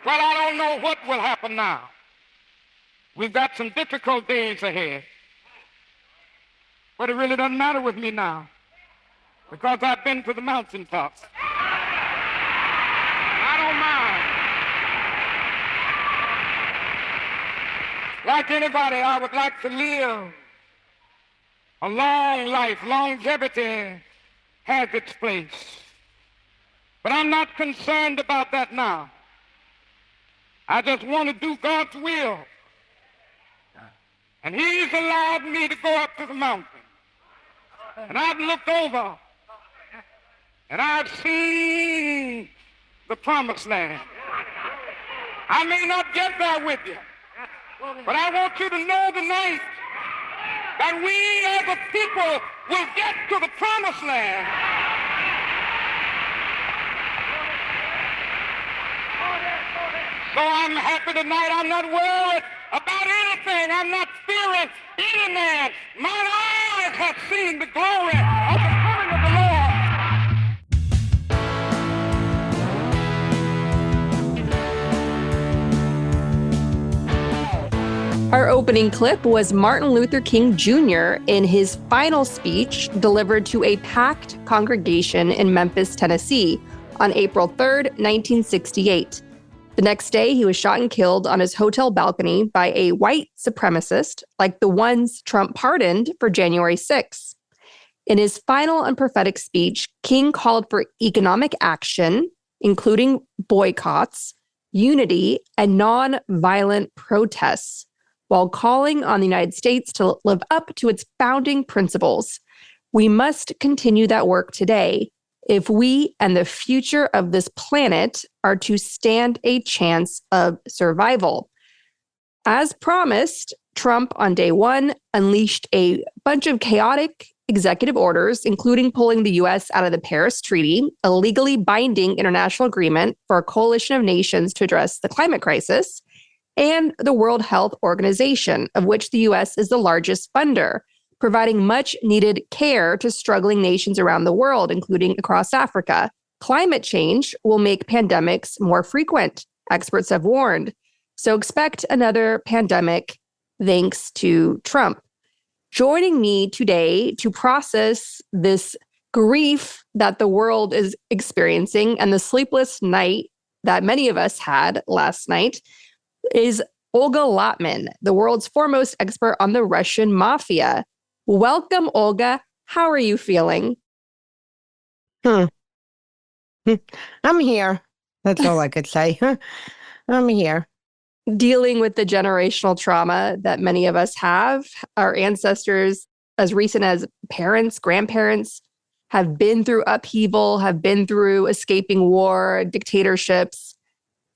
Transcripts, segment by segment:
Well, I don't know what will happen now. We've got some difficult days ahead. But it really doesn't matter with me now because I've been to the mountaintops. I don't mind. Like anybody, I would like to live a long life. Longevity has its place. But I'm not concerned about that now. I just want to do God's will. And He's allowed me to go up to the mountain. And I've looked over and I've seen the promised land. I may not get there with you, but I want you to know tonight that we as a people will get to the promised land. So I'm happy tonight. I'm not worried about anything. I'm not fearing any man. My eyes have seen the glory of the coming of the Lord. Our opening clip was Martin Luther King Jr. in his final speech delivered to a packed congregation in Memphis, Tennessee on April 3rd, 1968. The next day, he was shot and killed on his hotel balcony by a white supremacist like the ones Trump pardoned for January 6th. In his final and prophetic speech, King called for economic action, including boycotts, unity, and non-violent protests, while calling on the United States to live up to its founding principles. We must continue that work today if we and the future of this planet are to stand a chance of survival. As promised, Trump on day one unleashed a bunch of chaotic executive orders, including pulling the U.S. out of the Paris Treaty, a legally binding international agreement for a coalition of nations to address the climate crisis, and the World Health Organization, of which the U.S. is the largest funder, providing much-needed care to struggling nations around the world, including across Africa. Climate change will make pandemics more frequent, experts have warned. So expect another pandemic thanks to Trump. Joining me today to process this grief that the world is experiencing and the sleepless night that many of us had last night is Olga Lautman, the world's foremost expert on the Russian mafia. Welcome, Olga. How are you feeling? I'm here. That's all I could say. I'm here. Dealing with the generational trauma that many of us have. Our ancestors, as recent as parents, grandparents, have been through upheaval, have been through escaping war, dictatorships,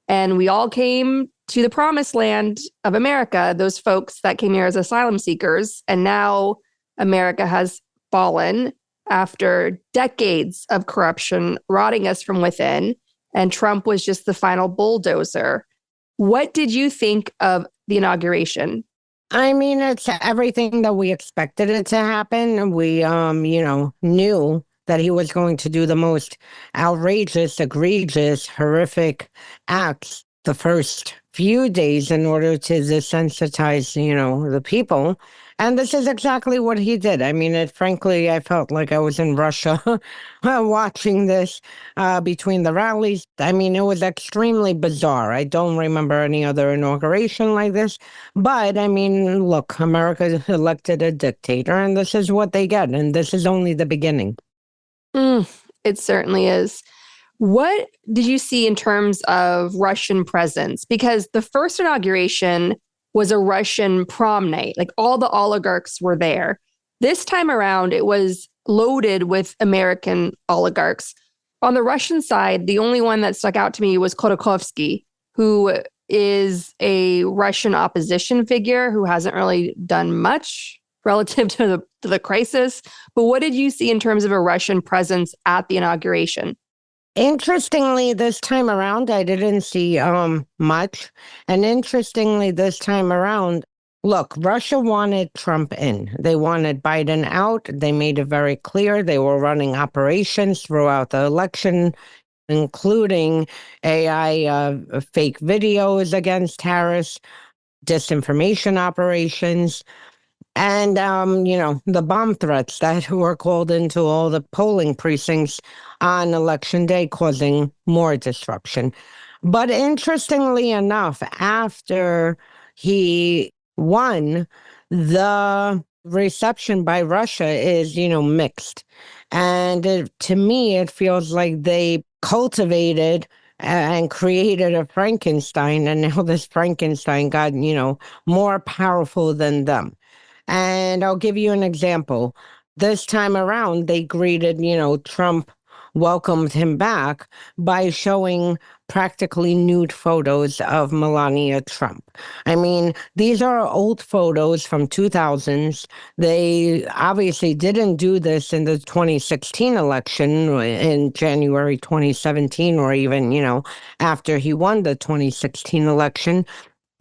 and we all came to the promised land of America, those folks that came here as asylum seekers, and now America has fallen after decades of corruption rotting us from within, and Trump was just the final bulldozer. What did you think of the inauguration? I mean, it's everything that we expected it to happen. We, knew that he was going to do the most outrageous, egregious, horrific acts the first few days in order to desensitize, the people. And this is exactly what he did. I mean, frankly, I felt like I was in Russia watching this between the rallies. I mean, it was extremely bizarre. I don't remember any other inauguration like this. But, I mean, look, America elected a dictator, and this is what they get. And this is only the beginning. It certainly is. What did you see in terms of Russian presence? Because the first inauguration was a Russian prom night. Like all the oligarchs were there. This time around, it was loaded with American oligarchs. On the Russian side, the only one that stuck out to me was Khodorkovsky, who is a Russian opposition figure who hasn't really done much relative to the crisis. But what did you see in terms of a Russian presence at the inauguration? Interestingly, this time around, I didn't see much. And interestingly, this time around, look, Russia wanted Trump in. They wanted Biden out. They made it very clear. They were running operations throughout the election including AI fake videos against Harris, disinformation operations, and, the bomb threats that were called into all the polling precincts on Election Day, causing more disruption. But interestingly enough, after he won, the reception by Russia is, mixed. And to me, it feels like they cultivated and created a Frankenstein, and now this Frankenstein got, more powerful than them. And I'll give you an example. This time around, they greeted, Trump welcomed him back by showing practically nude photos of Melania Trump. I mean, these are old photos from 2000s. They obviously didn't do this in the 2016 election in January 2017, or even, after he won the 2016 election.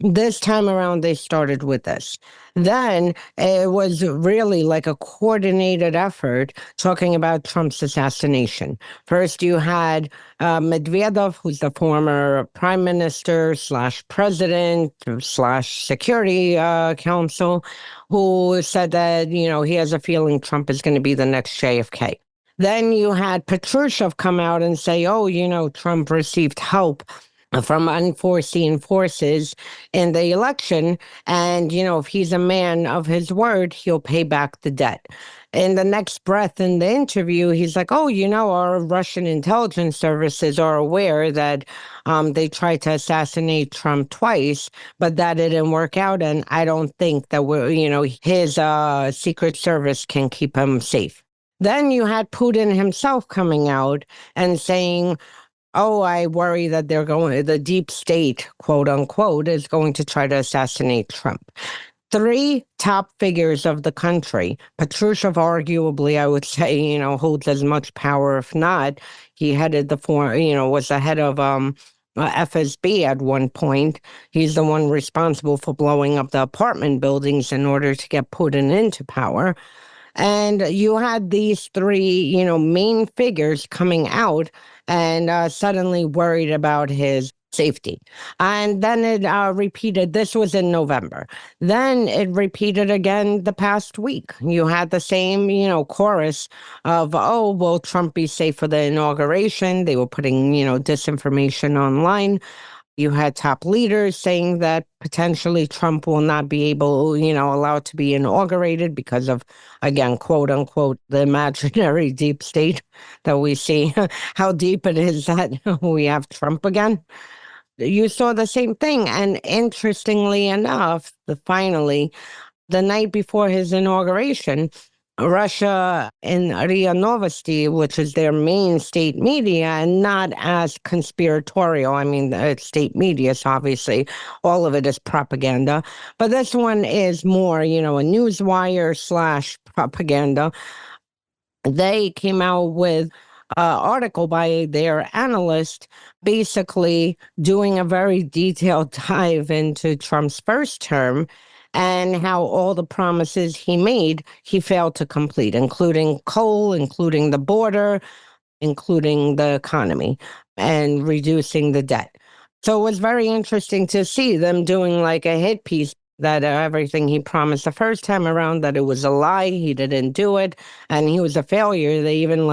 This time around, they started with this. Then it was really like a coordinated effort talking about Trump's assassination. First, you had Medvedev, who's the former prime minister slash president slash security council, who said that, he has a feeling Trump is going to be the next JFK. Then you had Patrushev come out and say, Trump received help from unforeseen forces in the election. And, if he's a man of his word, he'll pay back the debt. In the next breath in the interview, he's like, our Russian intelligence services are aware that they tried to assassinate Trump twice, but that didn't work out. And I don't think that his Secret Service can keep him safe. Then you had Putin himself coming out and saying, I worry that the deep state, quote unquote, is going to try to assassinate Trump. Three top figures of the country, Patrushev arguably, I would say, holds as much power, if not. He headed was the head of FSB at one point. He's the one responsible for blowing up the apartment buildings in order to get Putin into power. And you had these three, main figures coming out and suddenly worried about his safety. And then it repeated. This was in November. Then it repeated again the past week. You had the same, chorus of, will Trump be safe for the inauguration? They were putting, disinformation online. You had top leaders saying that potentially Trump will not be able, allowed to be inaugurated because of, again, quote unquote, the imaginary deep state that we see. How deep it is that we have Trump again. You saw the same thing. And interestingly enough, finally, the night before his inauguration, Russia in RIA Novosti, which is their main state media, and not as conspiratorial. I mean, it's state media, so obviously all of it is propaganda. But this one is more, a newswire / propaganda. They came out with an article by their analyst basically doing a very detailed dive into Trump's first term and how all the promises he made, he failed to complete, including coal, including the border, including the economy, and reducing the debt. So it was very interesting to see them doing like a hit piece that everything he promised the first time around, that it was a lie, he didn't do it, and he was a failure. They even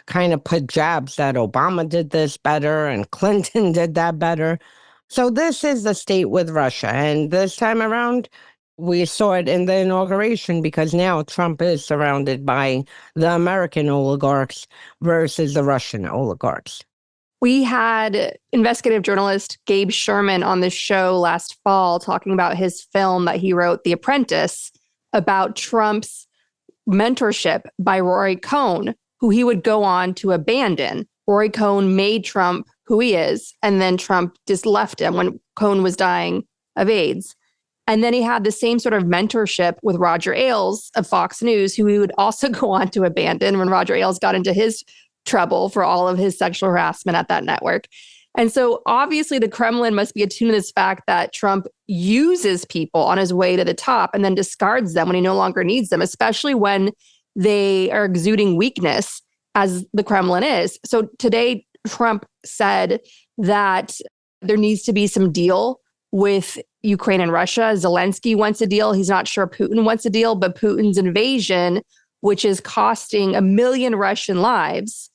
kind of put jabs that Obama did this better and Clinton did that better. So this is the state with Russia. And this time around, we saw it in the inauguration because now Trump is surrounded by the American oligarchs versus the Russian oligarchs. We had investigative journalist Gabe Sherman on the show last fall talking about his film that he wrote, The Apprentice, about Trump's mentorship by Roy Cohn, who he would go on to abandon. Roy Cohn made Trump who he is, and then Trump just left him when Cohn was dying of AIDS. And then he had the same sort of mentorship with Roger Ailes of Fox News, who he would also go on to abandon when Roger Ailes got into his trouble for all of his sexual harassment at that network. And so obviously the Kremlin must be attuned to this fact that Trump uses people on his way to the top and then discards them when he no longer needs them, especially when they are exuding weakness, as the Kremlin is. So today, Trump said that there needs to be some deal with Ukraine and Russia. Zelensky wants a deal. He's not sure Putin wants a deal, but Putin's invasion, which is costing 1 million Russian lives,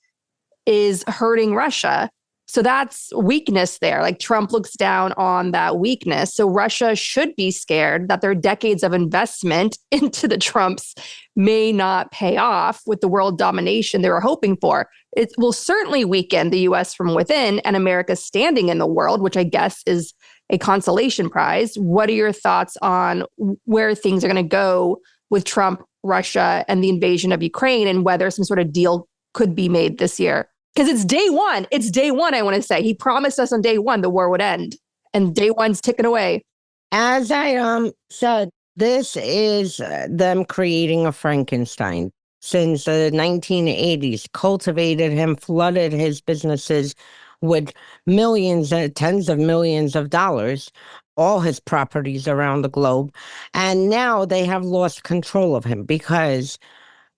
is hurting Russia. So that's weakness there. Like Trump looks down on that weakness. So Russia should be scared that their decades of investment into the Trumps may not pay off with the world domination they were hoping for. It will certainly weaken the US from within and America's standing in the world, which I guess is a consolation prize. What are your thoughts on where things are going to go with Trump, Russia, and the invasion of Ukraine, and whether some sort of deal could be made this year? Because it's day one. It's day one, I want to say. He promised us on day one the war would end. And day one's ticking away. As I said, this is them creating a Frankenstein. Since the 1980s, cultivated him, flooded his businesses with millions, tens of millions of dollars, all his properties around the globe. And now they have lost control of him because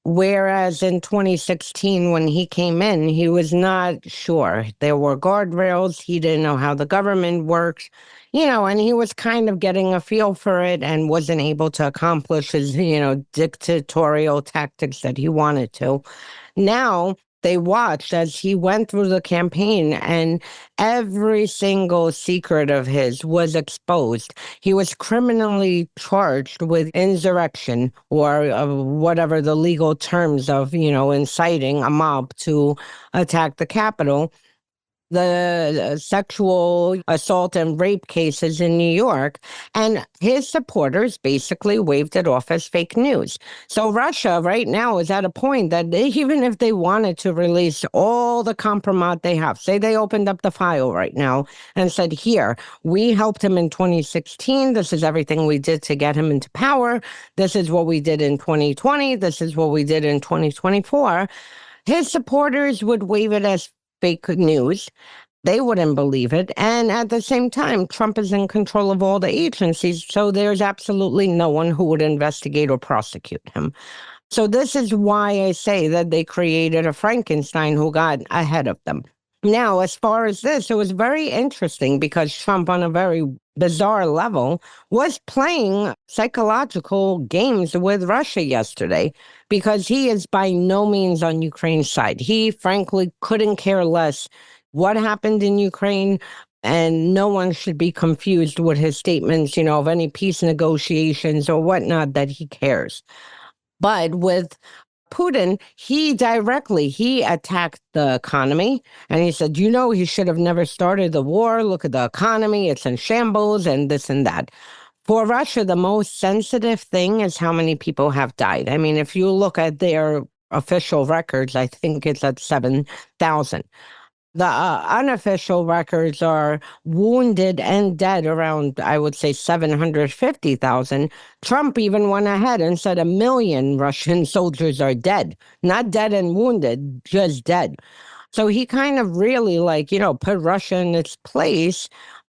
whereas in 2016, when he came in, he was not sure. There were guardrails. He didn't know how the government works, and he was kind of getting a feel for it and wasn't able to accomplish his, dictatorial tactics that he wanted to. Now, they watched as he went through the campaign and every single secret of his was exposed. He was criminally charged with insurrection or whatever the legal terms of, inciting a mob to attack the Capitol. The sexual assault and rape cases in New York, and his supporters basically waved it off as fake news. So Russia right now is at a point that even if they wanted to release all the compromise they have, say they opened up the file right now and said, here, we helped him in 2016. This is everything we did to get him into power. This is what we did in 2020. This is what we did in 2024. His supporters would wave it as fake news. They wouldn't believe it. And at the same time, Trump is in control of all the agencies, so there's absolutely no one who would investigate or prosecute him. So this is why I say that they created a Frankenstein who got ahead of them. Now, as far as this, it was very interesting because Trump, on a very bizarre level, was playing psychological games with Russia yesterday because he is by no means on Ukraine's side. He, frankly, couldn't care less what happened in Ukraine, and no one should be confused with his statements, of any peace negotiations or whatnot, that he cares. But with Putin, he attacked the economy, and he said, he should have never started the war. Look at the economy. It's in shambles and this and that. For Russia, the most sensitive thing is how many people have died. I mean, if you look at their official records, I think it's at 7,000. The unofficial records are wounded and dead around, I would say, 750,000. Trump even went ahead and said 1 million Russian soldiers are dead. Not dead and wounded, just dead. So he kind of really, put Russia in its place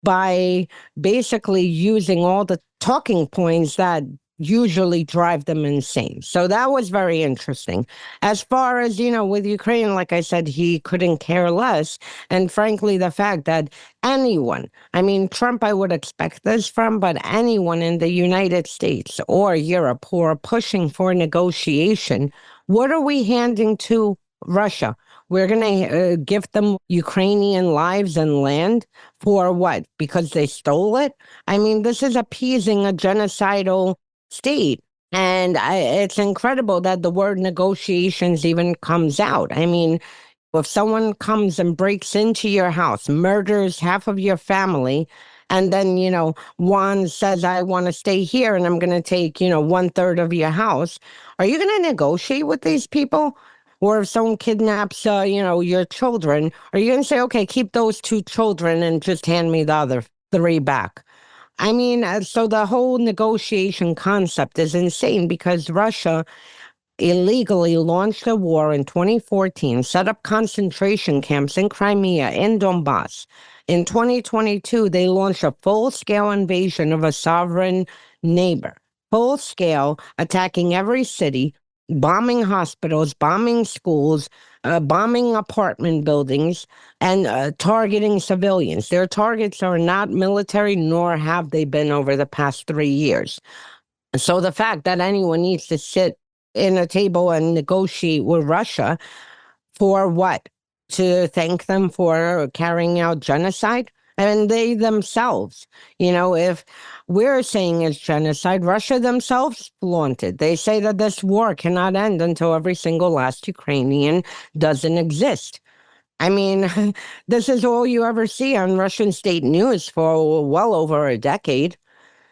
by basically using all the talking points that usually drive them insane. So that was very interesting. As far as, with Ukraine, like I said, he couldn't care less. And frankly, the fact that anyone, Trump, I would expect this from, but anyone in the United States or Europe who are pushing for negotiation, what are we handing to Russia? We're going to give them Ukrainian lives and land for what? Because they stole it? This is appeasing a genocidal state. And it's incredible that the word negotiations even comes out. If someone comes and breaks into your house, murders half of your family, and then, one says, I want to stay here and I'm going to take, 1/3 of your house, are you going to negotiate with these people? Or if someone kidnaps, your children, are you going to say, okay, keep those 2 children and just hand me the other 3 back? So the whole negotiation concept is insane because Russia illegally launched a war in 2014, set up concentration camps in Crimea, in Donbass. In 2022, they launched a full-scale invasion of a sovereign neighbor, full-scale, attacking every city, bombing hospitals, bombing schools, bombing apartment buildings, and targeting civilians. Their targets are not military, nor have they been over the past 3 years. So the fact that anyone needs to sit in a table and negotiate with Russia for what? To thank them for carrying out genocide? And they themselves, if we're saying it's genocide, Russia themselves flaunted. They say that this war cannot end until every single last Ukrainian doesn't exist. I mean, this is all you ever see on Russian state news for well over a decade.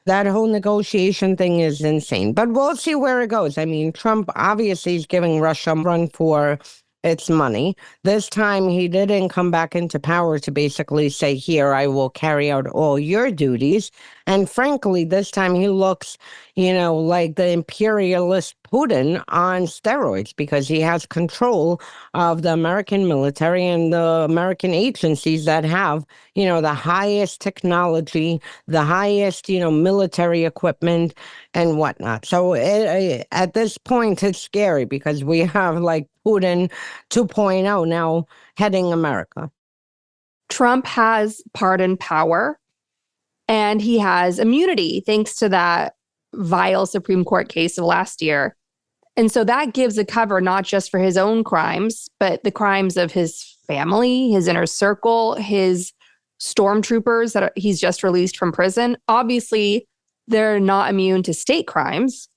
That whole negotiation thing is insane. But we'll see where it goes. I mean, Trump obviously is giving Russia a run for its money. This time he didn't come back into power to basically say, here, I will carry out all your duties. And frankly, this time he looks, like the imperialist Putin on steroids, because he has control of the American military and the American agencies that have, the highest technology, the highest, military equipment and whatnot. So at this point, it's scary because we have like Putin 2.0 now heading America. Trump has pardon power and he has immunity thanks to that vile Supreme Court case of last year. And so that gives a cover not just for his own crimes, but the crimes of his family, his inner circle, his stormtroopers that he's just released from prison. Obviously, they're not immune to state crimes,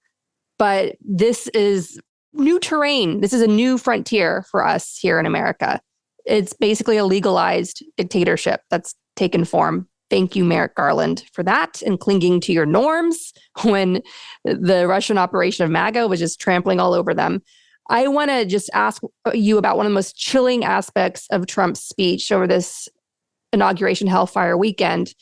but this is new terrain. This is a new frontier for us here in America. It's basically a legalized dictatorship that's taken form. Thank you, Merrick Garland, for that and clinging to your norms when the Russian operation of MAGA was just trampling all over them. I want to just ask you about one of the most chilling aspects of Trump's speech over this inauguration hellfire weekend.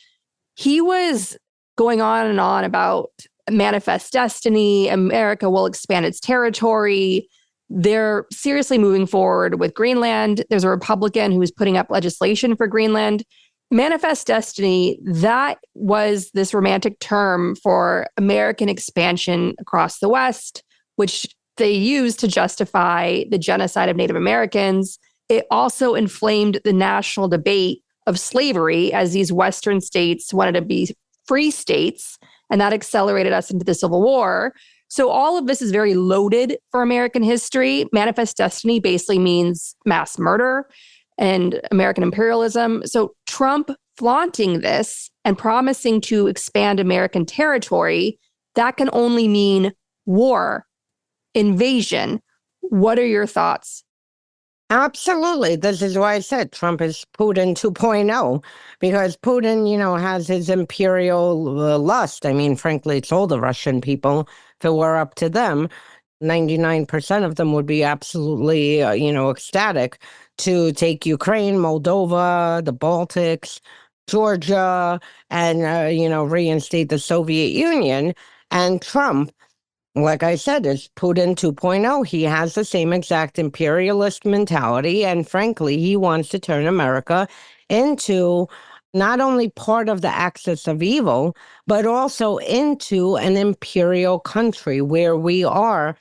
He was going on and on about manifest destiny. America will expand its territory. They're seriously moving forward with Greenland. There's a Republican who is putting up legislation for Greenland. Manifest destiny, that was this romantic term for American expansion across the West, which they used to justify the genocide of Native Americans. It also inflamed the national debate of slavery as these Western states wanted to be free states, and that accelerated us into the Civil War. So all of this is very loaded for American history. Manifest destiny basically means mass murder and American imperialism. So Trump flaunting this and promising to expand American territory, that can only mean war, invasion. What are your thoughts? Absolutely. This is why I said Trump is Putin 2.0, because Putin, has his imperial lust. I mean, frankly, it's all the Russian people. If it were up to them, 99% of them would be absolutely, ecstatic to take Ukraine, Moldova, the Baltics, Georgia, and, reinstate the Soviet Union. And Trump, like I said, is Putin 2.0. He has the same exact imperialist mentality. And frankly, he wants to turn America into not only part of the axis of evil, but also into an imperial country where we are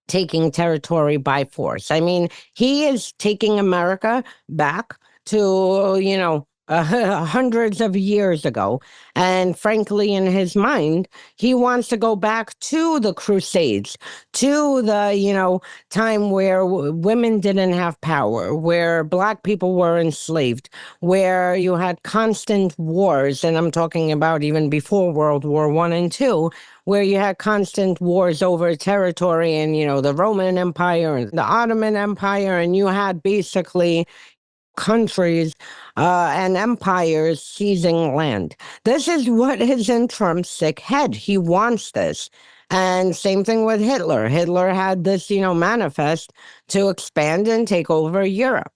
taking territory by force. I mean, he is taking America back to, hundreds of years ago. And frankly, in his mind, he wants to go back to the Crusades, to the, time where women didn't have power, where Black people were enslaved, where you had constant wars. And I'm talking about even before World War I and II, where you had constant wars over territory and, the Roman Empire and the Ottoman Empire. And you had basically countries and empires seizing land. This is what is in Trump's sick head. He wants this. And same thing with Hitler. Hitler had this, manifest to expand and take over Europe,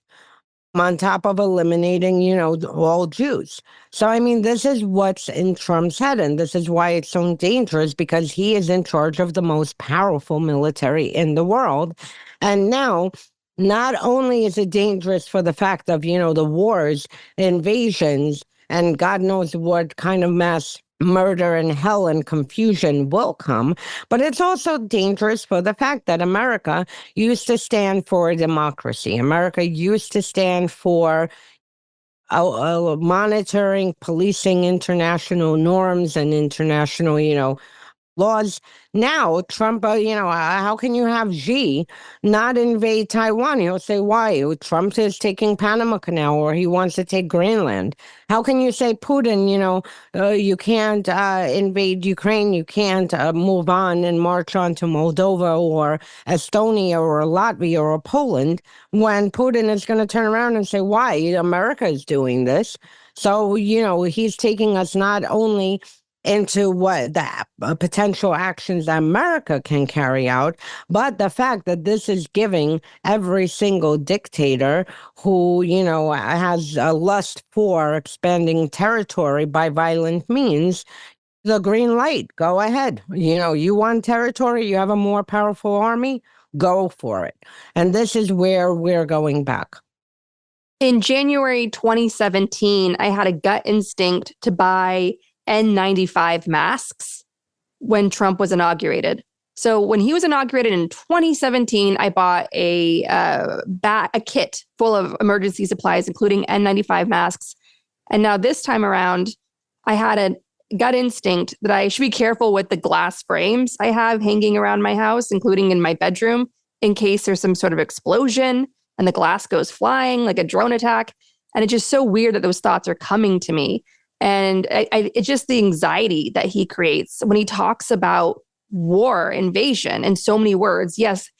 on top of eliminating, all Jews. So, I mean, this is what's in Trump's head, and this is why it's so dangerous, because he is in charge of the most powerful military in the world. And now, not only is it dangerous for the fact of, the wars, invasions, and God knows what kind of mass murder and hell and confusion will come. But it's also dangerous for the fact that America used to stand for democracy. America used to stand for monitoring, policing international norms and international, laws. Now, Trump, how can you have Xi not invade Taiwan? He'll say, why? Trump is taking Panama Canal or he wants to take Greenland. How can you say, Putin, you can't invade Ukraine, you can't move on and march on to Moldova or Estonia or Latvia or Poland when Putin is going to turn around and say, why? America is doing this. So, he's taking us not only into what the potential actions that America can carry out, but the fact that this is giving every single dictator who, has a lust for expanding territory by violent means, the green light. Go ahead. You want territory, you have a more powerful army, go for it. And this is where we're going back. In January 2017, I had a gut instinct to buy N95 masks when Trump was inaugurated. So when he was inaugurated in 2017, I bought a kit full of emergency supplies, including N95 masks. And now this time around, I had a gut instinct that I should be careful with the glass frames I have hanging around my house, including in my bedroom, in case there's some sort of explosion and the glass goes flying like a drone attack. And it's just so weird that those thoughts are coming to me. And it's just the anxiety that he creates when he talks about war, invasion, in so many words. Yes,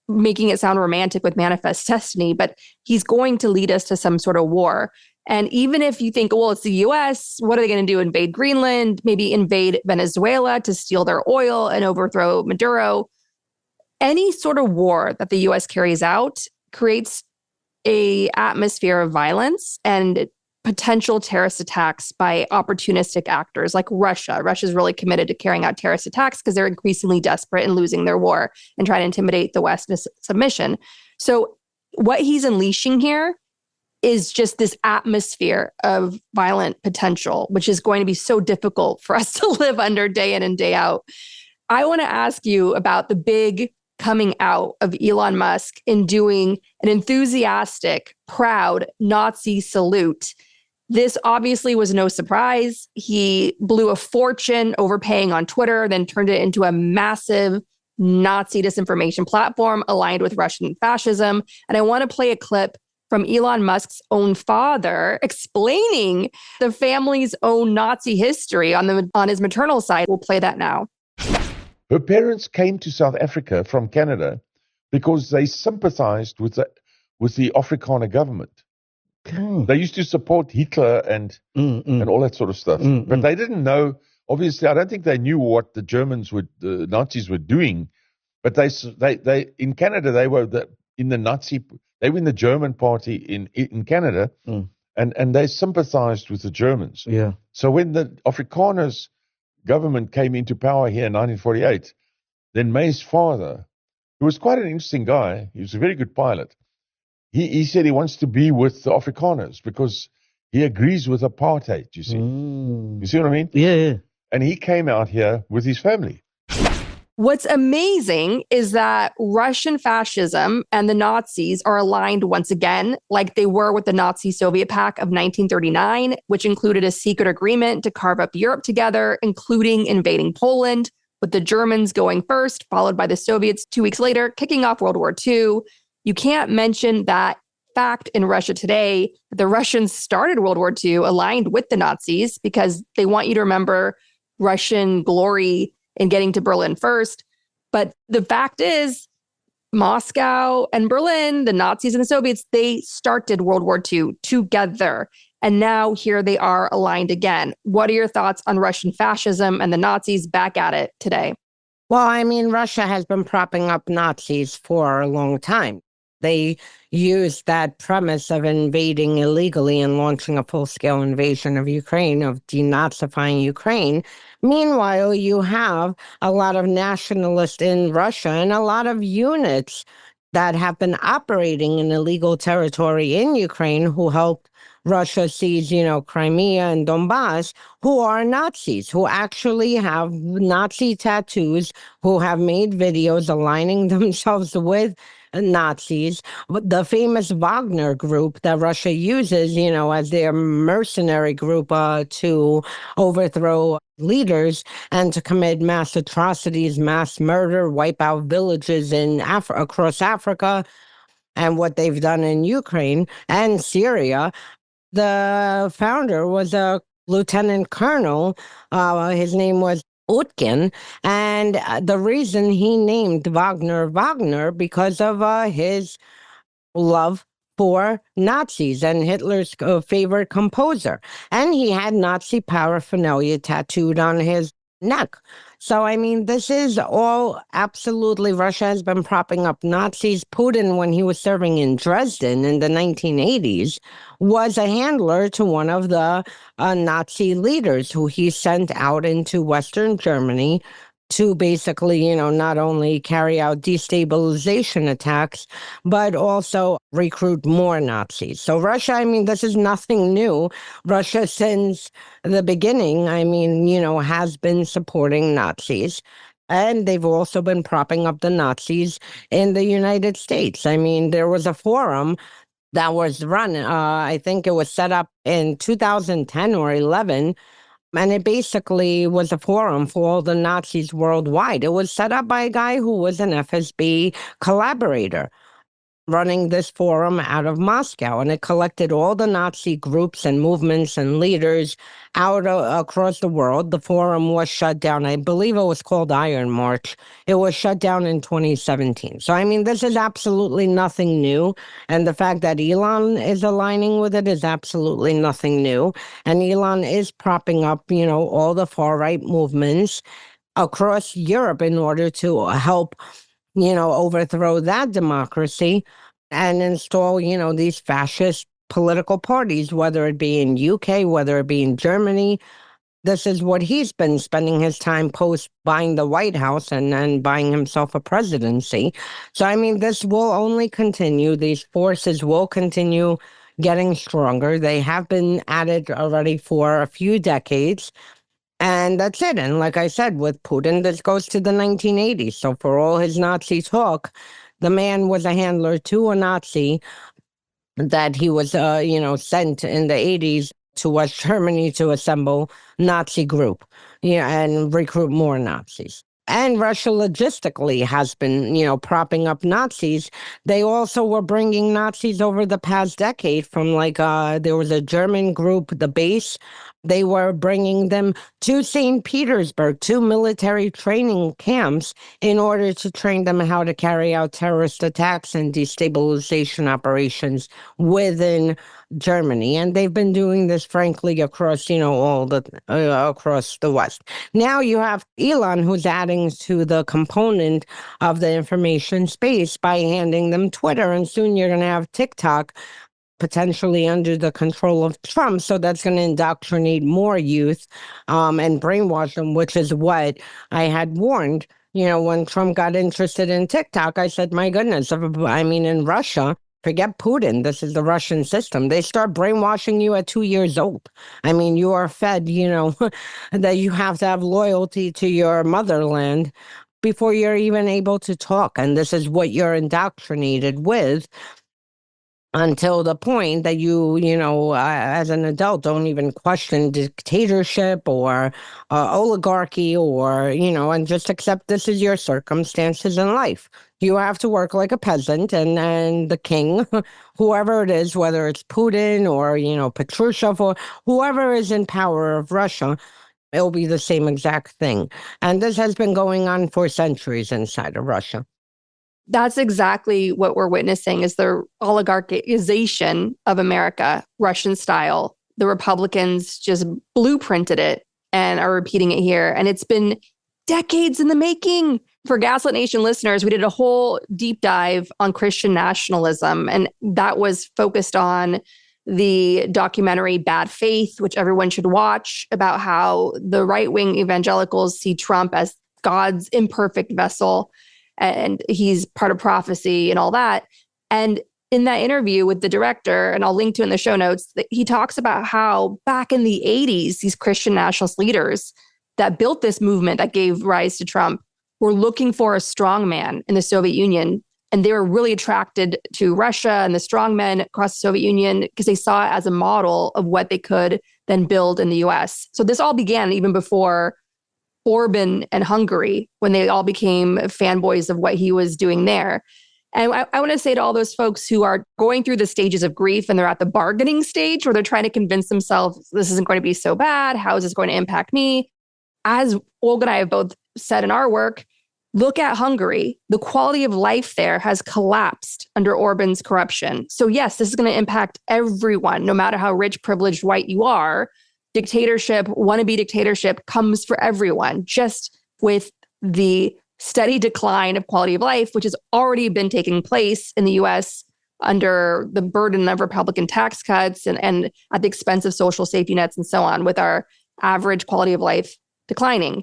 making it sound romantic with manifest destiny, but he's going to lead us to some sort of war. And even if you think, well, it's the US, what are they going to do? Invade Greenland, maybe invade Venezuela to steal their oil and overthrow Maduro. Any sort of war that the US carries out creates an atmosphere of violence and potential terrorist attacks by opportunistic actors like Russia. Russia's really committed to carrying out terrorist attacks because they're increasingly desperate and losing their war and trying to intimidate the West into submission. So what he's unleashing here is just this atmosphere of violent potential, which is going to be so difficult for us to live under day in and day out. I want to ask you about the big coming out of Elon Musk in doing an enthusiastic, proud Nazi salute. This obviously was no surprise. He blew a fortune overpaying on Twitter, then turned it into a massive Nazi disinformation platform aligned with Russian fascism. And I want to play a clip from Elon Musk's own father explaining the family's own Nazi history on his maternal side. We'll play that now. Her parents came to South Africa from Canada because they sympathized with the Afrikaner government. Okay. They used to support Hitler and all that sort of stuff. But they didn't know, obviously, I don't think they knew what the Nazis were doing. But they in Canada, they were in the German party in Canada, and they sympathized with the Germans. Yeah. So when the Afrikaners government came into power here in 1948, then May's father, who was quite an interesting guy, he was a very good pilot, he said he wants to be with the Afrikaners because he agrees with apartheid, you see. You see what I mean? Yeah. And he came out here with his family. What's amazing is that Russian fascism and the Nazis are aligned once again, like they were with the Nazi-Soviet pact of 1939, which included a secret agreement to carve up Europe together, including invading Poland, with the Germans going first, followed by the Soviets 2 weeks later, kicking off World War II. You can't mention that fact in Russia today. The Russians started World War II aligned with the Nazis because they want you to remember Russian glory in getting to Berlin first. But the fact is, Moscow and Berlin, the Nazis and the Soviets, they started World War II together. And now here they are aligned again. What are your thoughts on Russian fascism and the Nazis back at it today? Well, I mean, Russia has been propping up Nazis for a long time. They used that premise of invading illegally and launching a full-scale invasion of Ukraine, of denazifying Ukraine. Meanwhile, you have a lot of nationalists in Russia and a lot of units that have been operating in illegal territory in Ukraine who helped Russia sees, Crimea and Donbass, who are Nazis, who actually have Nazi tattoos, who have made videos aligning themselves with Nazis. The famous Wagner group that Russia uses, as their mercenary group to overthrow leaders and to commit mass atrocities, mass murder, wipe out villages across Africa, and what they've done in Ukraine and Syria. The founder was a lieutenant colonel. His name was Utkin, and the reason he named Wagner because of his love for Nazis and Hitler's favorite composer. And he had Nazi paraphernalia tattooed on his neck. So, I mean, this is all absolutely, Russia has been propping up Nazis. Putin, when he was serving in Dresden in the 1980s, was a handler to one of the Nazi leaders who he sent out into Western Germany to basically, not only carry out destabilization attacks, but also recruit more Nazis. So Russia, I mean, this is nothing new. Russia, since the beginning, has been supporting Nazis. And they've also been propping up the Nazis in the United States. I mean, there was a forum that was run, I think it was set up in 2010 or 11, and it basically was a forum for all the Nazis worldwide. It was set up by a guy who was an FSB collaborator running this forum out of Moscow. And it collected all the Nazi groups and movements and leaders out across the world. The forum was shut down. I believe it was called Iron March. It was shut down in 2017. So, I mean, this is absolutely nothing new. And the fact that Elon is aligning with it is absolutely nothing new. And Elon is propping up, all the far-right movements across Europe in order to help overthrow that democracy and install, these fascist political parties, whether it be in UK, whether it be in Germany. This is what he's been spending his time post buying the White House and then buying himself a presidency. So, I mean, this will only continue. These forces will continue getting stronger. They have been at it already for a few decades. And that's it. And like I said, with Putin, this goes to the 1980s. So for all his Nazi talk, the man was a handler to a Nazi that he was, sent in the 80s to West Germany to assemble Nazi group, and recruit more Nazis. And Russia logistically has been, propping up Nazis. They also were bringing Nazis over the past decade from there was a German group, the Base. They were bringing them to St. Petersburg, to military training camps in order to train them how to carry out terrorist attacks and destabilization operations within Germany. And they've been doing this, frankly, across, across the West. Now you have Elon, who's adding to the component of the information space by handing them Twitter. And soon you're going to have TikTok, potentially under the control of Trump. So that's going to indoctrinate more youth and brainwash them, which is what I had warned. When Trump got interested in TikTok, I said, my goodness, in Russia, forget Putin. This is the Russian system. They start brainwashing you at 2 years old. I mean, you are fed, that you have to have loyalty to your motherland before you're even able to talk. And this is what you're indoctrinated with, until the point that you, as an adult, don't even question dictatorship or oligarchy or, and just accept this is your circumstances in life. You have to work like a peasant, and the king, whoever it is, whether it's Putin or, Patrushev or whoever is in power of Russia, it'll be the same exact thing. And this has been going on for centuries inside of Russia. That's exactly what we're witnessing, is the oligarchization of America, Russian style. The Republicans just blueprinted it and are repeating it here. And it's been decades in the making. For Gaslit Nation listeners, we did a whole deep dive on Christian nationalism, and that was focused on the documentary Bad Faith, which everyone should watch, about how the right-wing evangelicals see Trump as God's imperfect vessel, and he's part of prophecy and all that. And in that interview with the director, and I'll link to it in the show notes, that he talks about how back in the 80s, these Christian nationalist leaders that built this movement that gave rise to Trump were looking for a strong man in the Soviet Union. And they were really attracted to Russia and the strongmen across the Soviet Union because they saw it as a model of what they could then build in the US. So this all began even before Orban and Hungary, when they all became fanboys of what he was doing there. And I want to say to all those folks who are going through the stages of grief and they're at the bargaining stage where they're trying to convince themselves this isn't going to be so bad, how is this going to impact me? As Olga and I have both said in our work, look at Hungary. The quality of life there has collapsed under Orban's corruption. So yes, this is going to impact everyone, no matter how rich, privileged, white you are. Dictatorship, wannabe dictatorship comes for everyone, just with the steady decline of quality of life, which has already been taking place in the US under the burden of Republican tax cuts and at the expense of social safety nets and so on, with our average quality of life declining.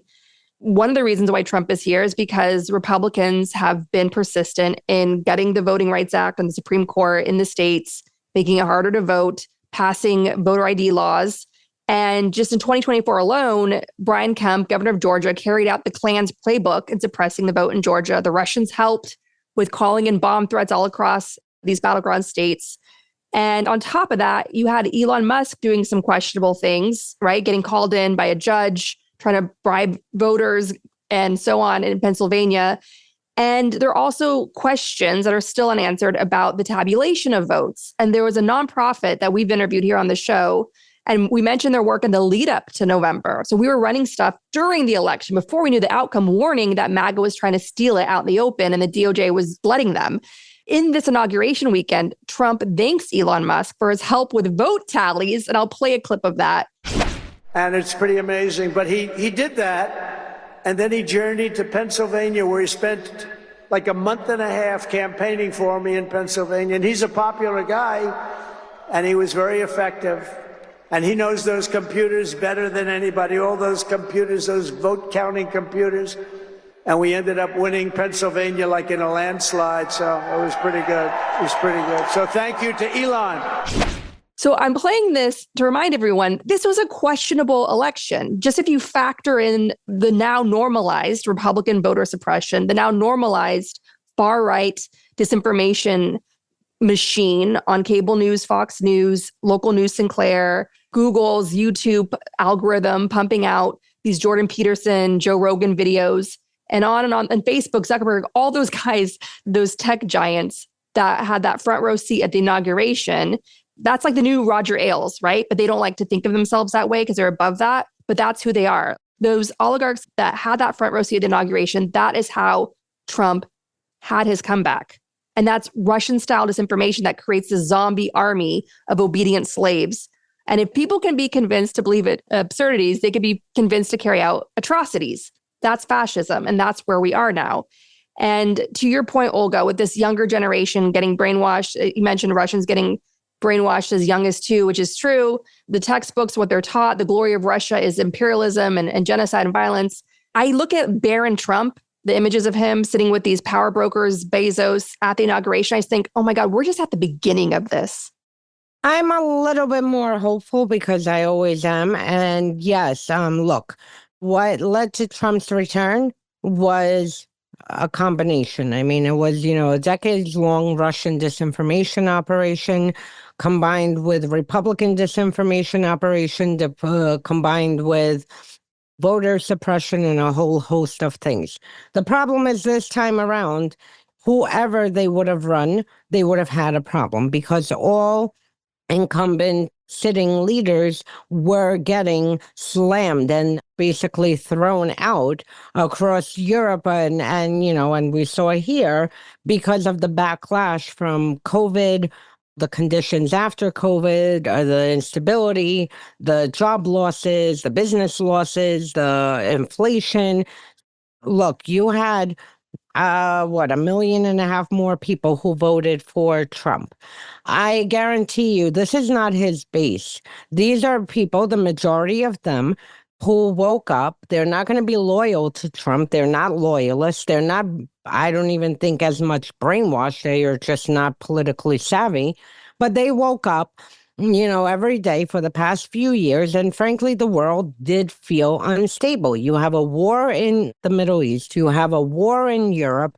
One of the reasons why Trump is here is because Republicans have been persistent in getting the Voting Rights Act on the Supreme Court in the states, making it harder to vote, passing voter ID laws. And just in 2024 alone, Brian Kemp, governor of Georgia, carried out the Klan's playbook in suppressing the vote in Georgia. The Russians helped with calling in bomb threats all across these battleground states. And on top of that, you had Elon Musk doing some questionable things, right? Getting called in by a judge, trying to bribe voters and so on in Pennsylvania. And there are also questions that are still unanswered about the tabulation of votes. And there was a nonprofit that we've interviewed here on the show, and we mentioned their work in the lead up to November. So we were running stuff during the election before we knew the outcome, warning that MAGA was trying to steal it out in the open and the DOJ was letting them. In this inauguration weekend, Trump thanks Elon Musk for his help with vote tallies, and I'll play a clip of that. And it's pretty amazing. But he did that, and then he journeyed to Pennsylvania, where he spent like a month and a half campaigning for me in Pennsylvania. And he's a popular guy, and he was very effective. And he knows those computers better than anybody, all those computers, those vote counting computers. And we ended up winning Pennsylvania like in a landslide. So it was pretty good. It was pretty good. So thank you to Elon. So I'm playing this to remind everyone, this was a questionable election. Just if you factor in the now normalized Republican voter suppression, the now normalized far-right disinformation machine on cable news, Fox News, local news Sinclair, Google's YouTube algorithm pumping out these Jordan Peterson, Joe Rogan videos, and on, and Facebook, Zuckerberg, all those guys, those tech giants that had that front row seat at the inauguration. That's like the new Roger Ailes, right? But they don't like to think of themselves that way because they're above that. But that's who they are. Those oligarchs that had that front row seat at the inauguration, that is how Trump had his comeback. And that's Russian-style disinformation that creates a zombie army of obedient slaves. And if people can be convinced to believe it absurdities, they can be convinced to carry out atrocities. That's fascism. And that's where we are now. And to your point, Olga, with this younger generation getting brainwashed, you mentioned Russians getting brainwashed as young as 2, which is true. The textbooks, what they're taught, the glory of Russia is imperialism and genocide and violence. I look at Baron Trump, the images of him sitting with these power brokers, Bezos, at the inauguration. I think, oh my God, we're just at the beginning of this. I'm a little bit more hopeful because I always am. And yes, look, what led to Trump's return was a combination. I mean, it was, a decades-long Russian disinformation operation combined with Republican disinformation operation, combined with voter suppression and a whole host of things. The problem is this time around, whoever they would have run, they would have had a problem because all incumbent sitting leaders were getting slammed and basically thrown out across Europe and we saw here because of the backlash from COVID, the conditions after COVID, the instability, the job losses, the business losses, the inflation. Look, you had 1.5 million more people who voted for Trump. I guarantee you, this is not his base. These are people, the majority of them, who woke up. They're not going to be loyal to Trump. They're not loyalists. They're not, I don't even think, as much brainwashed. They are just not politically savvy. But they woke up, every day for the past few years. And frankly, the world did feel unstable. You have a war in the Middle East. You have a war in Europe.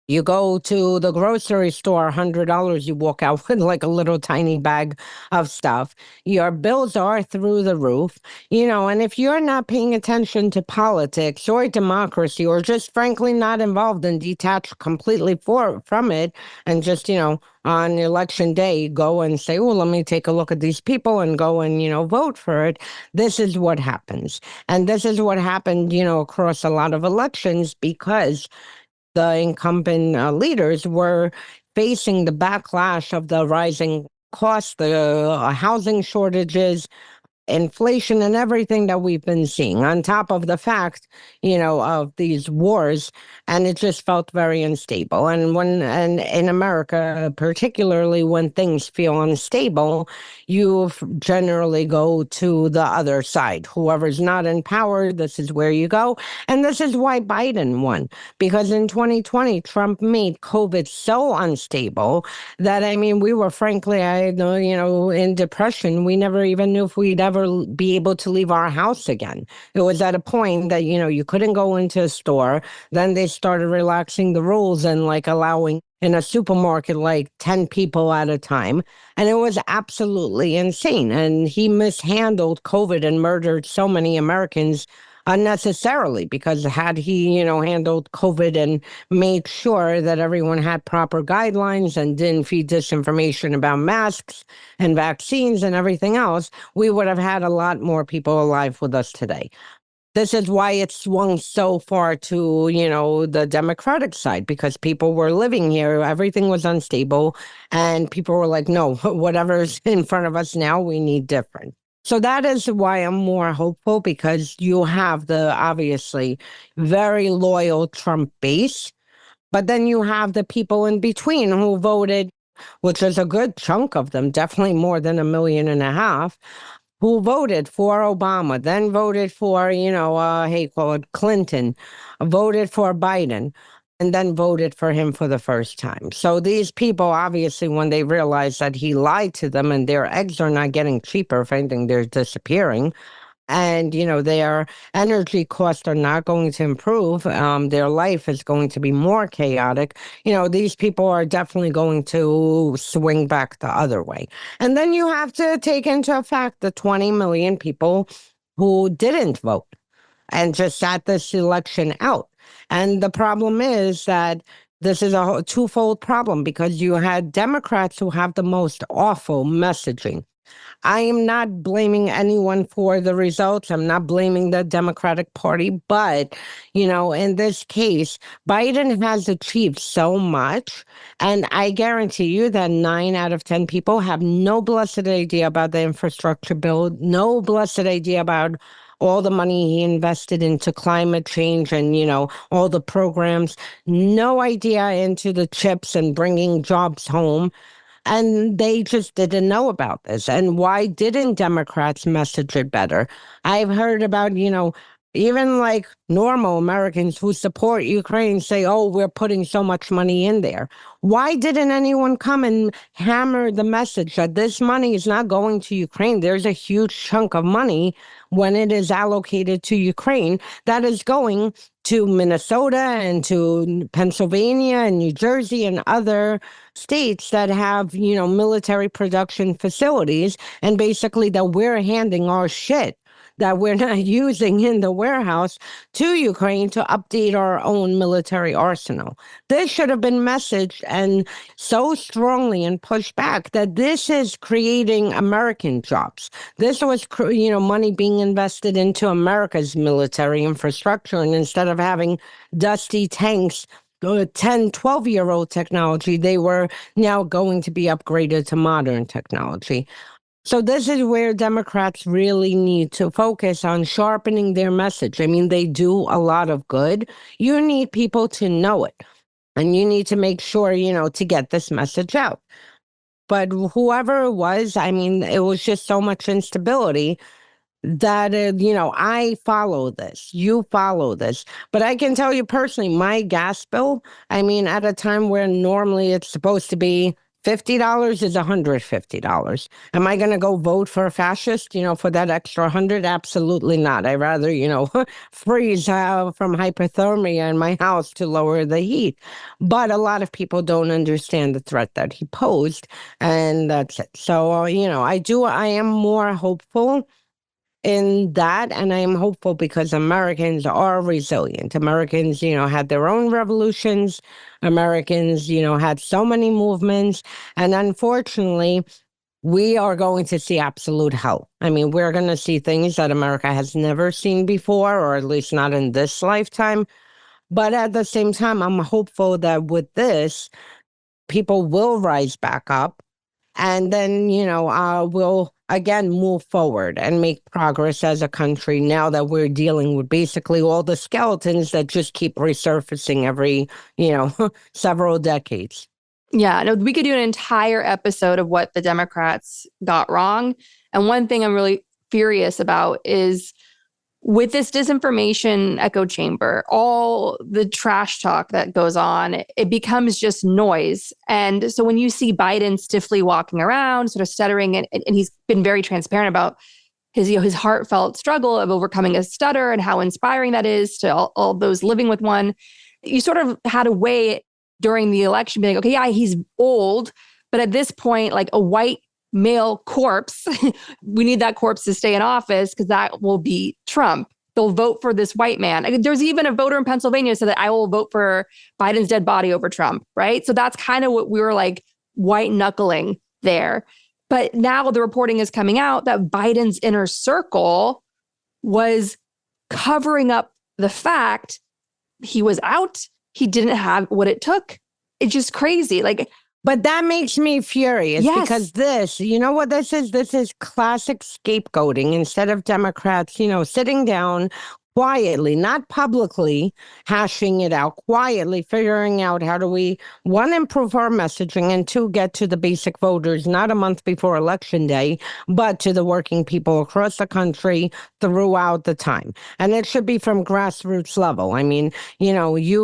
You go to the grocery store, $100, you walk out with like a little tiny bag of stuff. Your bills are through the roof, and if you're not paying attention to politics or democracy, or just frankly not involved and detached completely from it, and just, on election day, go and say, well, let me take a look at these people and go and, vote for it. This is what happens. And this is what happened, across a lot of elections, because the incumbent leaders were facing the backlash of the rising costs, the housing shortages, inflation, and everything that we've been seeing, on top of the fact, of these wars. And it just felt very unstable. And in America, particularly when things feel unstable, you generally go to the other side. Whoever's not in power, this is where you go. And this is why Biden won, because in 2020, Trump made COVID so unstable that, we were frankly, I know, in depression. We never even knew if we'd ever be able to leave our house again. It was at a point that, you couldn't go into a store. Then they started relaxing the rules and like allowing in a supermarket like 10 people at a time. And it was absolutely insane. And he mishandled COVID and murdered so many Americans unnecessarily, because had he, handled COVID and made sure that everyone had proper guidelines and didn't feed disinformation about masks and vaccines and everything else, we would have had a lot more people alive with us today. This is why it swung so far to, the Democratic side, because people were living here, everything was unstable, and people were like, no, whatever's in front of us now, we need different. So that is why I'm more hopeful, because you have the obviously very loyal Trump base, but then you have the people in between who voted, which is a good chunk of them, definitely more than 1.5 million, who voted for Obama, then voted for, Clinton, voted for Biden, and then voted for him for the first time. So these people, obviously, when they realize that he lied to them and their eggs are not getting cheaper, if anything, they're disappearing, and, their energy costs are not going to improve, their life is going to be more chaotic, these people are definitely going to swing back the other way. And then you have to take into effect the 20 million people who didn't vote and just sat this election out. And the problem is that this is a twofold problem, because you had Democrats who have the most awful messaging. I am not blaming anyone for the results. I'm not blaming the Democratic Party. But, in this case, Biden has achieved so much. And I guarantee you that 9 out of 10 people have no blessed idea about the infrastructure bill, no blessed idea about all the money he invested into climate change and, all the programs, no idea into the chips and bringing jobs home. And they just didn't know about this. And why didn't Democrats message it better? I've heard about, even like normal Americans who support Ukraine say, oh, we're putting so much money in there. Why didn't anyone come and hammer the message that this money is not going to Ukraine? There's a huge chunk of money when it is allocated to Ukraine that is going to Minnesota and to Pennsylvania and New Jersey and other states that have, military production facilities, and basically that we're handing our shit that we're not using in the warehouse to Ukraine to update our own military arsenal. This should have been messaged and so strongly and pushed back that this is creating American jobs. This was, money being invested into America's military infrastructure. And instead of having dusty tanks, 10, 12-year-old technology, they were now going to be upgraded to modern technology. So this is where Democrats really need to focus on sharpening their message. They do a lot of good. You need people to know it. And you need to make sure, to get this message out. But whoever it was, it was just so much instability that, I follow this, you follow this. But I can tell you personally, my gas bill, I mean, at a time where normally it's supposed to be $50 is $150. Am I going to go vote for a fascist, for that extra 100? Absolutely not. I'd rather, freeze from hypothermia in my house to lower the heat. But a lot of people don't understand the threat that he posed, and that's it. So, I am more hopeful in that, and I am hopeful because Americans are resilient. Americans, had their own revolutions. Americans, had so many movements, and unfortunately, we are going to see absolute hell. I mean, we're going to see things that America has never seen before, or at least not in this lifetime. But at the same time, I'm hopeful that with this, people will rise back up, and then, we'll again move forward and make progress as a country now that we're dealing with basically all the skeletons that just keep resurfacing every, several decades. Yeah, no, we could do an entire episode of what the Democrats got wrong. And one thing I'm really furious about is with this disinformation echo chamber, all the trash talk that goes on, it becomes just noise. And so when you see Biden stiffly walking around, sort of stuttering, and he's been very transparent about his heartfelt struggle of overcoming a stutter and how inspiring that is to all those living with one, you sort of had to weigh it during the election, being like, okay, yeah, he's old, but at this point, like a white male corpse, we need that corpse to stay in office because that will be Trump. They'll vote for this white man. There's even a voter in Pennsylvania who said that I will vote for Biden's dead body over Trump, right? So that's kind of what we were like white knuckling there. But now the reporting is coming out that Biden's inner circle was covering up the fact he was out. He didn't have what it took. It's just crazy. But that makes me furious because this, you know what this is? This is classic scapegoating instead of Democrats, sitting down quietly, not publicly, hashing it out, quietly figuring out how do we, one, improve our messaging, and two, get to the basic voters, not a month before Election Day, but to the working people across the country throughout the time. And it should be from grassroots level. I mean, you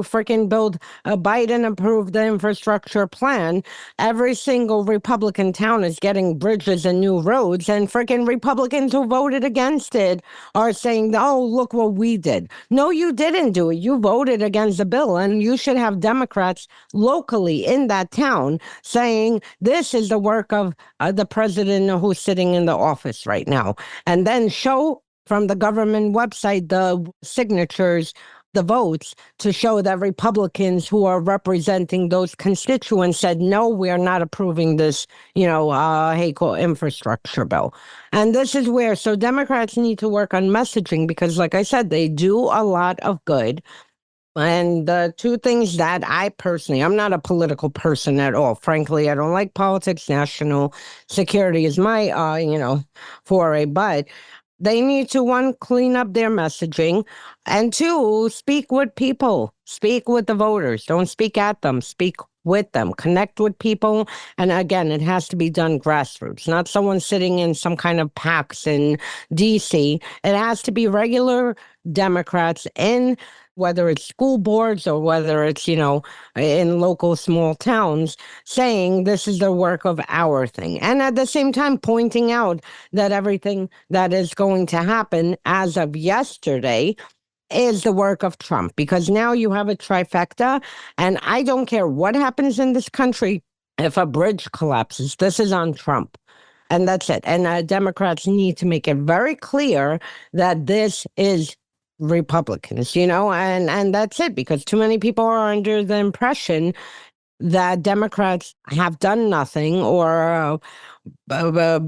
freaking build a Biden-approved infrastructure plan. Every single Republican town is getting bridges and new roads, and freaking Republicans who voted against it are saying, oh, look what we did. No, you didn't do it. You voted against the bill, and you should have Democrats locally in that town saying this is the work of the president who's sitting in the office right now, and then show from the government website the signatures, the votes, to show that Republicans who are representing those constituents said, no, we are not approving this, hateful infrastructure bill. And this is where, so Democrats need to work on messaging because, like I said, they do a lot of good. And the two things that I personally, I'm not a political person at all. Frankly, I don't like politics. National security is my, foray. But they need to, one, clean up their messaging, and two, speak with people, speak with the voters. Don't speak at them, speak with them, connect with people. And again, it has to be done grassroots, not someone sitting in some kind of PACs in DC. It has to be regular Democrats in, whether it's school boards or whether it's, in local small towns, saying this is the work of our thing. And at the same time, pointing out that everything that is going to happen as of yesterday is the work of Trump, because now you have a trifecta, and I don't care what happens in this country. If a bridge collapses, this is on Trump. And that's it. And Democrats need to make it very clear that this is Republicans, and that's it, because too many people are under the impression that Democrats have done nothing or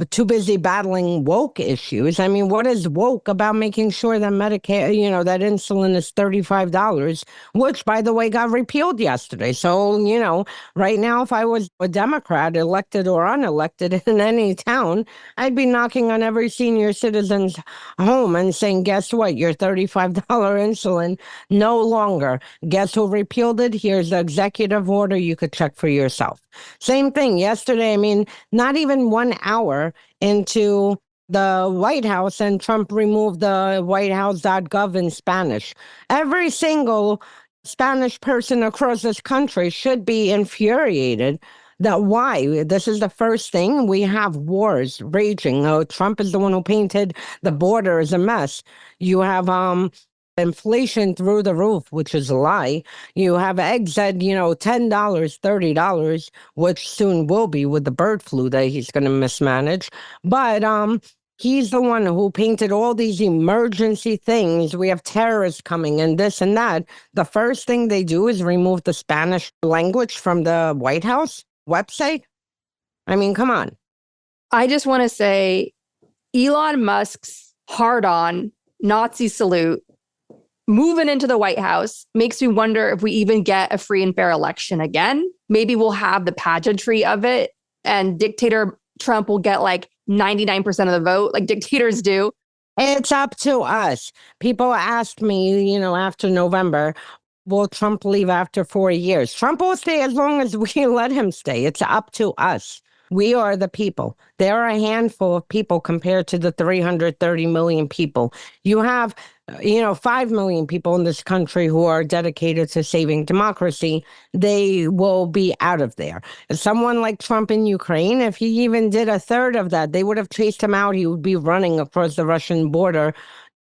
too busy battling woke issues. I mean, what is woke about making sure that Medicare, that insulin is $35, which, by the way, got repealed yesterday. So, right now, if I was a Democrat, elected or unelected in any town, I'd be knocking on every senior citizen's home and saying, guess what? Your $35 insulin no longer. Guess who repealed it? Here's the executive order. You could check for yourself. Same thing yesterday. I mean, not even 1 hour into the White House, and Trump removed the whitehouse.gov in Spanish. Every single Spanish person across this country should be infuriated. That why? This is the first thing. We have wars raging. Trump is the one who painted the border as a mess. You have inflation through the roof, which is a lie. You have eggs at, $10, $30, which soon will be with the bird flu that he's going to mismanage. But he's the one who painted all these emergency things. We have terrorists coming and this and that. The first thing they do is remove the Spanish language from the White House website. I mean, come on. I just want to say Elon Musk's hard-on Nazi salute moving into the White House makes me wonder if we even get a free and fair election again. Maybe we'll have the pageantry of it and dictator Trump will get like 99% of the vote like dictators do. It's up to us. People asked me, after November, will Trump leave after 4 years? Trump will stay as long as we let him stay. It's up to us. We are the people. There are a handful of people compared to the 330 million people. You have, 5 million people in this country who are dedicated to saving democracy. They will be out of there. Someone like Trump in Ukraine, if he even did a third of that, they would have chased him out. He would be running across the Russian border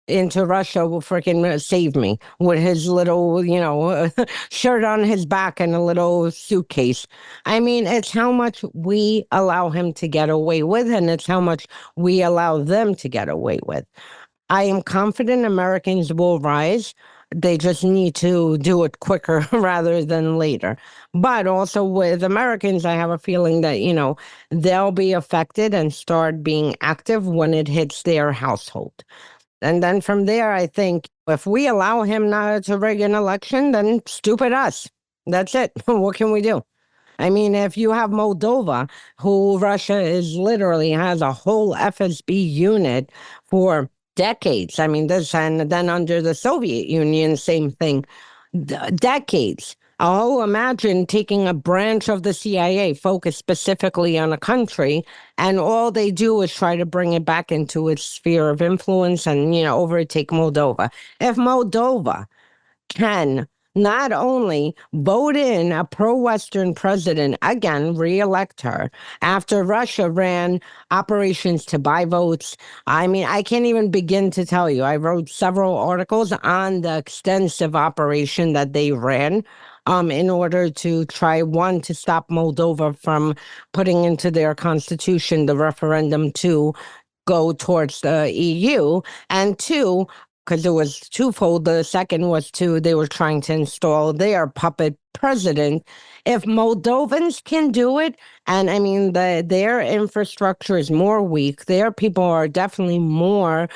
into Russia will freaking save me with his little, shirt on his back and a little suitcase. I mean, it's how much we allow him to get away with, and it's how much we allow them to get away with. I am confident Americans will rise. They just need to do it quicker rather than later. But also with Americans, I have a feeling that, they'll be affected and start being active when it hits their household. And then from there, I think if we allow him now to rig an election, then stupid us. That's it. What can we do? I mean, if you have Moldova, who Russia is literally has a whole FSB unit for decades. I mean, this and then under the Soviet Union, same thing. Decades. Oh, imagine taking a branch of the CIA focused specifically on a country, and all they do is try to bring it back into its sphere of influence and, overtake Moldova. If Moldova can not only vote in a pro-Western president, again, re-elect her, after Russia ran operations to buy votes. I mean, I can't even begin to tell you. I wrote several articles on the extensive operation that they ran in order to try, one, to stop Moldova from putting into their constitution the referendum to go towards the EU, and two, because it was twofold. The second was they were trying to install their puppet president. If Moldovans can do it, and I mean, their infrastructure is more weak, their people are definitely more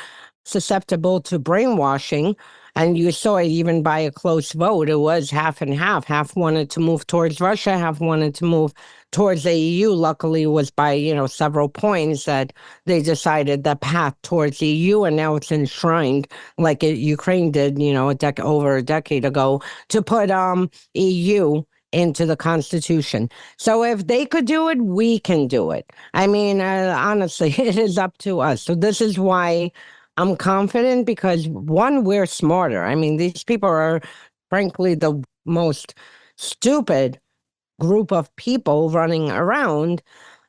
susceptible to brainwashing. And you saw it even by a close vote. It was half and half. Half wanted to move towards Russia, half wanted to move towards the EU. Luckily, it was by, several points that they decided the path towards the EU, and now it's enshrined like Ukraine did, over a decade ago, to put EU into the Constitution. So if they could do it, we can do it. I mean, honestly, it is up to us. So this is why I'm confident, because one, we're smarter. I mean, these people are frankly the most stupid group of people running around.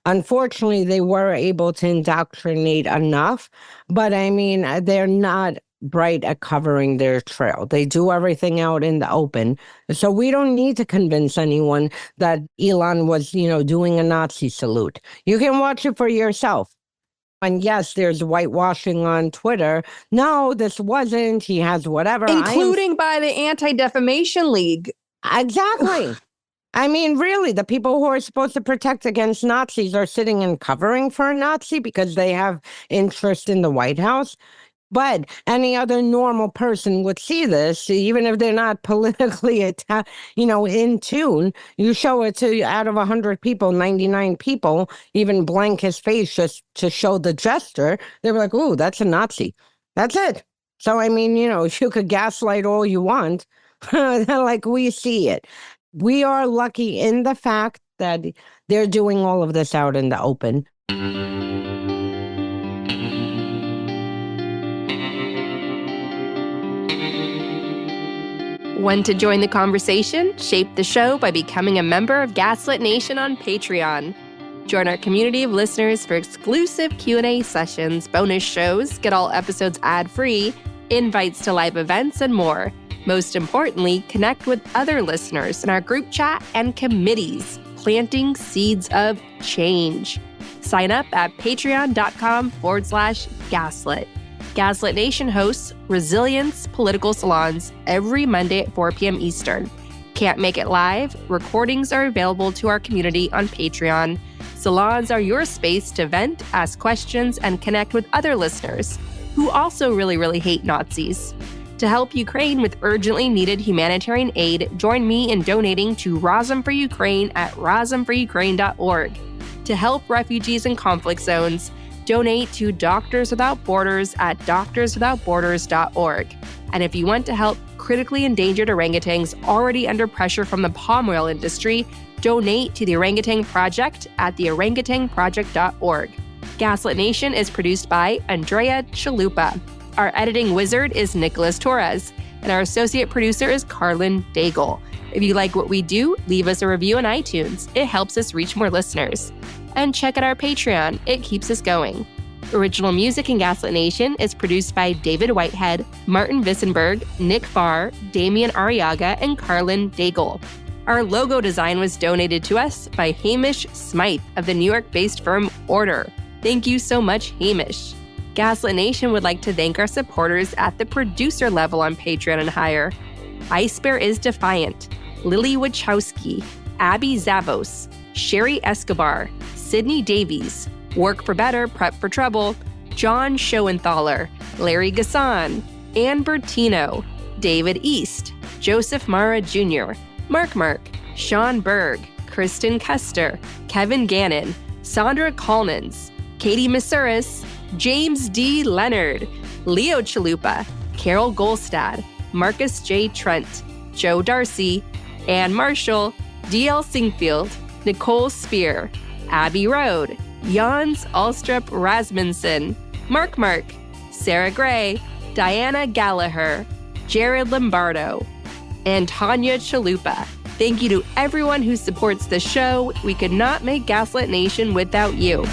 Unfortunately, they were able to indoctrinate enough, but I mean, they're not bright at covering their trail. They do everything out in the open. So we don't need to convince anyone that Elon was, doing a Nazi salute. You can watch it for yourself. And yes, there's whitewashing on Twitter. No, this wasn't. He has whatever. Including by the Anti-Defamation League. Exactly. I mean, really, the people who are supposed to protect against Nazis are sitting and covering for a Nazi because they have interest in the White House. But any other normal person would see this, even if they're not politically, in tune. You show it to out of 100 people, 99 people, even blank his face just to show the gesture. They were like, "Ooh, that's a Nazi." That's it. So, I mean, you could gaslight all you want, like we see it. We are lucky in the fact that they're doing all of this out in the open. Want to join the conversation? Shape the show by becoming a member of Gaslit Nation on Patreon. Join our community of listeners for exclusive Q&A sessions, bonus shows, get all episodes ad-free, invites to live events, and more. Most importantly, connect with other listeners in our group chat and committees, planting seeds of change. Sign up at patreon.com/gaslit. Gaslit Nation hosts Resilience Political Salons every Monday at 4 p.m. Eastern. Can't make it live? Recordings are available to our community on Patreon. Salons are your space to vent, ask questions, and connect with other listeners who also really hate Nazis. To help Ukraine with urgently needed humanitarian aid, join me in donating to Razom for Ukraine at razomforukraine.org. To help refugees in conflict zones, donate to Doctors Without Borders at doctorswithoutborders.org. And if you want to help critically endangered orangutans already under pressure from the palm oil industry, donate to the Orangutan Project at theorangutanproject.org. Gaslit Nation is produced by Andrea Chalupa. Our editing wizard is Nicholas Torres, and our associate producer is Carlin Daigle. If you like what we do, leave us a review on iTunes. It helps us reach more listeners. And check out our Patreon. It keeps us going. Original music in Gaslit Nation is produced by David Whitehead, Martin Vissenberg, Nick Farr, Damian Arriaga, and Carlin Daigle. Our logo design was donated to us by Hamish Smythe of the New York-based firm Order. Thank you so much, Hamish. Gaslit Nation would like to thank our supporters at the producer level on Patreon and higher. Ice Bear is Defiant, Lily Wachowski, Abby Zavos, Sherry Escobar, Sydney Davies, Work for Better, Prep for Trouble, John Schoenthaler, Larry Gasson, Ann Bertino, David East, Joseph Mara Jr., Mark, Sean Berg, Kristen Custer, Kevin Gannon, Sandra Collins, Katie Masuris, James D. Leonard, Leo Chalupa, Carol Golstad, Marcus J. Trent, Joe Darcy, Ann Marshall, D.L. Singfield, Nicole Spear, Abby Road, Jans Alstrup Rasmussen, Mark, Sarah Gray, Diana Gallagher, Jared Lombardo, and Tanya Chalupa. Thank you to everyone who supports the show. We could not make Gaslit Nation without you.